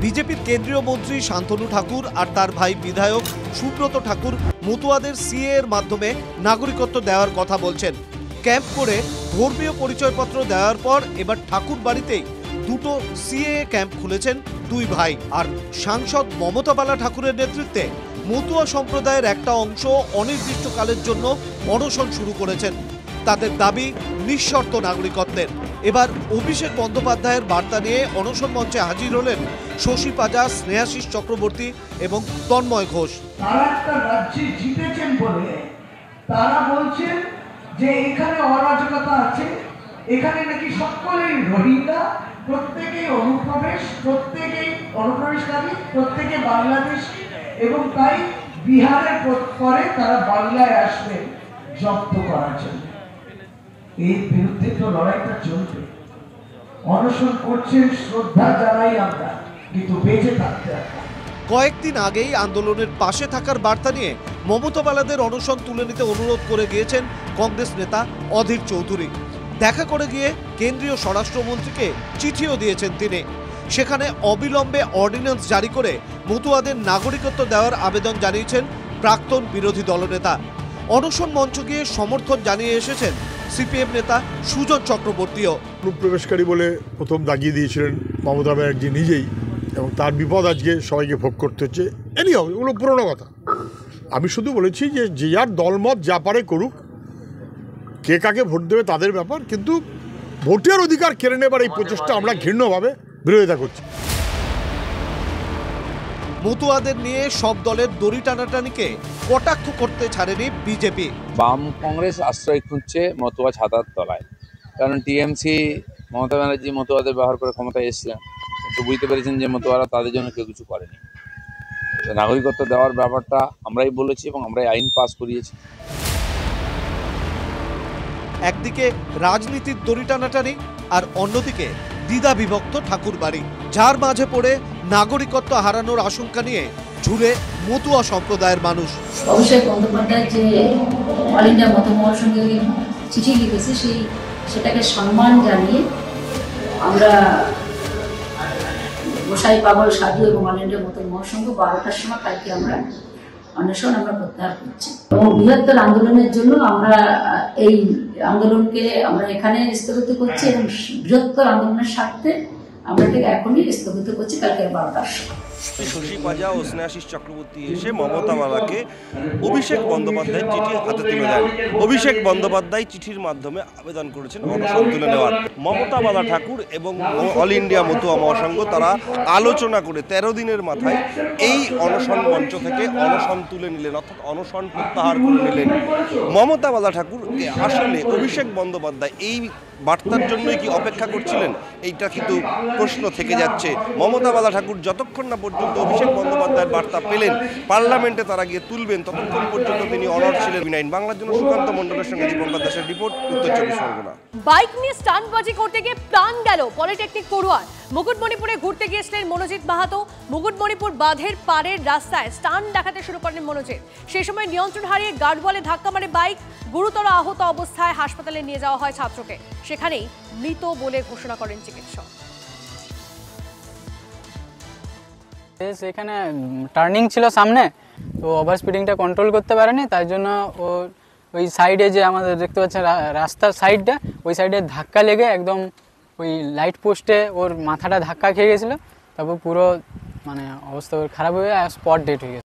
বিজেপির কেন্দ্রীয় মন্ত্রী শান্তনু ঠাকুর আর তার ভাই বিধায়ক সুব্রত ঠাকুর মতুয়াদের সিএ এর মাধ্যমে নাগরিকত্ব দেওয়ার কথা বলছেন। ক্যাম্প করে ধর্মীয় পরিচয়পত্র দেওয়ার পর এবার ঠাকুর বাড়িতেই দুটো সিএ ক্যাম্প খুলেছেন দুই ভাই। আর সাংসদ মমতা বালা ঠাকুরের নেতৃত্বে মতুয়া সম্প্রদায়ের একটা অংশ অনির্দিষ্টকালের জন্য অনশন শুরু করেছেন। তাদের দাবি নিঃশর্ত নাগরিকত্বের। এবার অভিষেক বন্দ্যোপাধ্যায়ের বার্তা নিয়ে অনশন মঞ্চে হাজির হলেন শশী পাজা, স্নেহাশিস চক্রবর্তী এবং তন্ময় ঘোষ। তারা একটা রাজ্যে জিতেছেন বলে তারা বলছেন যে এখানে অরাজকতা আছে, এখানে নাকি সকলেই রোহিঙ্গা, প্রত্যেকেই অনুপ্রবেশকারী, প্রত্যেকে বাংলাদেশ, এবং তাই বিহারের পরে তারা বাংলায় আসবেন জব্দ করার জন্য। এর বিরুদ্ধে তো লড়াইটা চলবে। অনশন করছেন, শ্রদ্ধা জানাই আমরা, কিন্তু বেঁচে থাকতে হবে। কয়েকদিন আগেই আন্দোলনের পাশে থাকার বার্তা নিয়ে মমতা বালাদের অনশন তুলে নিতে অনুরোধ করে গিয়েছেন কংগ্রেস নেতা অধীর চৌধুরী। দেখা করে গিয়ে কেন্দ্রীয় স্বরাষ্ট্রমন্ত্রীকে চিঠিও দিয়েছেন তিনি। সেখানে অবিলম্বে অর্ডিন্যান্স জারি করে মতুয়াদের নাগরিকত্ব দেওয়ার আবেদন জানিয়েছেন প্রাক্তন বিরোধী দলনেতা। অনশন মঞ্চ গিয়ে সমর্থন জানিয়ে এসেছেন সিপিএম নেতা সুজন চক্রবর্তীও। অনুপ্রবেশকারী বলে প্রথম দাগিয়ে দিয়েছিলেন মমতা ব্যানার্জি নিজেই, এবং তার বিপদ আজকে সবাইকে ভোগ করতে হচ্ছে। এনিহাউ এগুলো পুরোনো কথা। আমি শুধু বলেছি যে যে যার দলমত যা পারে করুক, কে কাকে ভোট দেবে তাদের ব্যাপার, কিন্তু ভোটের অধিকার কেড়ে নেবার এই প্রচেষ্টা আমরা ঘৃণ্যভাবে বিরোধিতা করছি। মতুয়াদের নিয়ে সব দলের দড়ি টানাটানিকে কটাক্ষ করতে ছাড়েনি বিজেপি। বাম কংগ্রেস আশ্রয় খুঁজছে মতুয়া ছাতার তলায়, কারণ টিএমসি মমতা ব্যানার্জি মতুয়াদের ব্যবহার করে ক্ষমতায় এসেছিলেন, কিন্তু বুঝতে পেরেছেন যে মতুয়ারা তাদের জন্য কেউ কিছু করেনি। নাগরিকত্ব দেওয়ার ব্যাপারটা আমরাই বলেছি এবং আমরাই আইন পাস করিয়েছি। একদিকে রাজনীতির দড়ি টানাটানি আর অন্যদিকে দ্বিধা বিভক্ত ঠাকুর বাড়ি, যার মাঝে পড়ে নাগরিকত্ব হারানোর আশঙ্কা নিয়ে ঝুলে মতুয়া সম্প্রদায়ের মানুষ। অভিষেক বন্দ্যোপাধ্যায় যে অল ইন্ডিয়া মত মহাসংঘে চিঠি লিখেছে সেটাকে সম্মান জানিয়ে আমরা গোসাই পাগল সাধু এবং অল ইন্ডিয়া মত মহাসংঘ 12টার সময় কালকে আমরা অনশন প্রত্যাহার করছি এবং বৃহত্তর আন্দোলনের জন্য আমরা এই আন্দোলনকে আমরা এখানে স্থগিত করছি এবং বৃহত্তর আন্দোলনের স্বার্থে আমরা এটাকে এখনই স্থগিত করছি কালকে 12টার সময়। শশী পাজা ও স্নেহাশিস চক্রবর্তী এসে মমতা বালাকে অভিষেক বন্দ্যোপাধ্যায়ের চিঠি হাতে তুলে দেন। অভিষেক বন্দ্যোপাধ্যায় চিঠির মাধ্যমে আবেদন করেছেন অনশন তুলে নেওয়ার। মমতা বালা ঠাকুর এবং অল ইন্ডিয়া মতুয়া মহাসংঘ তারা আলোচনা করে 13 দিনের মাথায় এই অনশন মঞ্চ থেকে অনশন তুলে নিলেন, অর্থাৎ অনশন প্রত্যাহার করে নিলেন। মমতা বালা ঠাকুর আসলে অভিষেক বন্দ্যোপাধ্যায় এই বার্তার জন্যই কি অপেক্ষা করছিলেন, এইটা কিন্তু প্রশ্ন থেকে যাচ্ছে। মমতা বালা ঠাকুর যতক্ষণ না পর্যন্ত অভিষেক বন্দ্যোপাধ্যায়ের বার্তা পেলেন, পার্লামেন্টে তারা গিয়ে তুলবেন, ততক্ষণ পর্যন্ত তিনি অনড় ছিলেন। বিনাইন বাংলার জন্য সুকান্ত মণ্ডলের সঙ্গে দীপঙ্কর দাসের রিপোর্ট, উত্তর 24 পরগনা। বাইক নিয়ে স্টান্টবাজি করতে গিয়ে প্রাণ গেল পলিটেকনিক পড়ুয়ার। মুকুটমণিপুরে ঘুরতে গিয়েছিলেন মনোজিৎ মাহাতো। মুকুটমণিপুর বাঁধের পাড়ের রাস্তায় স্টান্ট দেখাতে শুরু করেন মনোজিৎ। সেই সময় নিয়ন্ত্রণ হারিয়ে গার্ডওয়ালে ধাক্কা মারে বাইক। গুরুতর আহত অবস্থায় হাসপাতালে নিয়ে যাওয়া হয় ছাত্রকে। সেখানেই মৃত বলে ঘোষণা করেন চিকিৎসক। সেখানে টার্নিং ছিল সামনে, তো ওভার স্পিডিংটা কন্ট্রোল করতে পারেনি, তাই জন্য ও ওই সাইডে যে আমাদের দেখতে পাচ্ছেন রাস্তার সাইডটা, ওই সাইডে ধাক্কা লেগে একদম ওই লাইট পোস্টে ওর মাথাটা ধাক্কা খেয়ে গেছিলো। তারপর পুরো অবস্থা খারাপ হয়ে স্পট ডেট হয়ে গেছে।